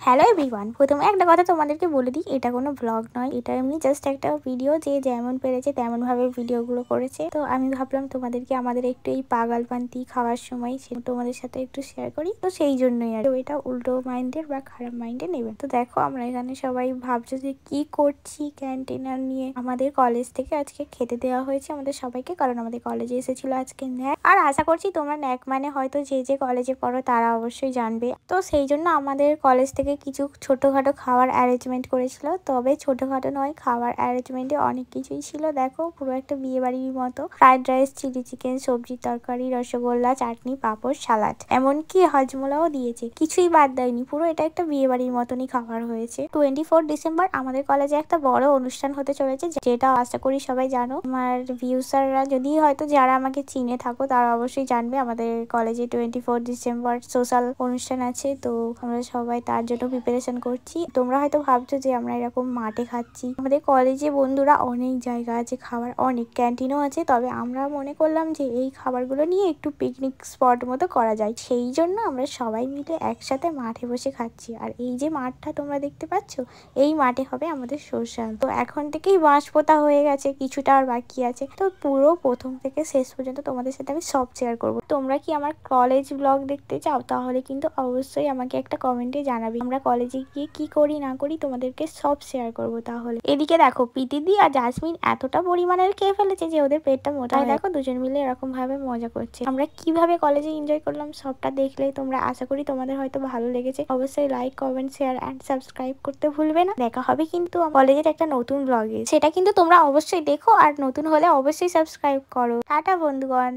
Hello everyone, প্রথমে একটা কথা তোমাদেরকে বলে দিই, এটা কোনো ব্লগ নয়, এটা এমনি জাস্ট একটা ভিডিও। যে যেমন পেরেছে তেমন ভাবে ভিডিওগুলো করেছে। তো আমি ভাবলাম তোমাদেরকে আমাদের একটু এই পাগলপান্তি খাওয়ার সময় সে তোমাদের সাথে একটু শেয়ার করি। তো সেই জন্যই আর এটা উল্টো মাইন্ডের বা খারাপ মাইন্ডে নেবে। তো দেখো, আমরা এখানে সবাই ভাবছো যে কি করছি ক্যান্টিনার নিয়ে। আমাদের কলেজ থেকে আজকে খেতে দেওয়া হয়েছে আমাদের সবাইকে, কারণ আমাদের কলেজে এসেছিল আজকে ন্যাক। আর আশা করছি তোমরা ন্যাক মানে হয়তো যে যে কলেজে পড়ো তারা অবশ্যই জানবে। তো সেই জন্য আমাদের কলেজ থেকে কিছু ছোটখাটো খাওয়ার অ্যারেঞ্জমেন্ট করেছিল। তবে ছোটখাটো নয়, খাওয়ার অ্যারেঞ্জমেন্টে অনেক কিছুই ছিল। দেখো, পুরো একটা বিয়ে বাড়ির মতো। ফ্রাইড রাইস, চিলি চিকেন, সবজি তরকারি, রসগোল্লা, চাটনি, পাঁপড়, সালাড, এমনকি হজমোলাও দিয়েছে। কিছুই বাদ দেয়নি, পুরো এটা একটা বিয়ে বাড়ির মতনই খাবার হয়েছে। 24 ডিসেম্বর আমাদের কলেজে একটা বড় অনুষ্ঠান হতে চলেছে, যেটা আশা করি সবাই জানো। আমার ভিউসাররা যদি হয়তো যারা আমাকে চিনে থাকো তারা অবশ্যই জানবে, আমাদের কলেজে 24 ডিসেম্বর সোশ্যাল অনুষ্ঠান আছে। তো আমরা সবাই তার জন্য প্রিপারেশন করছি। তোমরা হয়তো ভাবছো যে আমরা এরকম মাঠে খাচ্ছি, আমাদের কলেজে বন্ধুরা অনেক জায়গা আছে খাবার, অনেক ক্যান্টিনও আছে। তবে আমরা মনে করলাম যে এই খাবারগুলো নিয়ে একটু পিকনিক স্পট মতো করা যায়, সেই জন্য আমরা সবাই মিলে একসাথে মাঠে বসে খাচ্ছি। আর এই যে মাঠটা তোমরা দেখতে পাচ্ছ, এই মাঠে হবে আমাদের সোশ্যাল। তো এখন থেকেই বাঁশ পোতা হয়ে গেছে, কিছুটা আর বাকি আছে। তো পুরো প্রথম থেকে শেষ পর্যন্ত তোমাদের সাথে আমি সব শেয়ার করবো। তোমরা কি আমার কলেজ ব্লগ দেখতে চাও? তাহলে কিন্তু অবশ্যই আমাকে একটা কমেন্টে জানাবে। আমরা কলেজে গিয়ে কি করি না করি তোমাদেরকে সব শেয়ার করবো। তাহলে এদিকে দেখো, প্রীতিদি আর জাসমিন এতটা পরিমাণের খেয়ে ফেলেছে যে ওদের পেটটা মোটা। দেখো, দুজন মিলে এরকম ভাবে মজা করছে। আমরা কিভাবে কলেজে এনজয় করলাম সবটা দেখলেই তোমরা, আশা করি তোমাদের হয়তো ভালো লেগেছে। অবশ্যই like, comment, share and subscribe করতে ভুলবে না। দেখা হবে কিন্তু কলেজের একটা নতুন ব্লগে, সেটা কিন্তু তোমরা অবশ্যই দেখো। আর নতুন হলে অবশ্যই সাবস্ক্রাইব করো। টাটা বন্ধুগণ।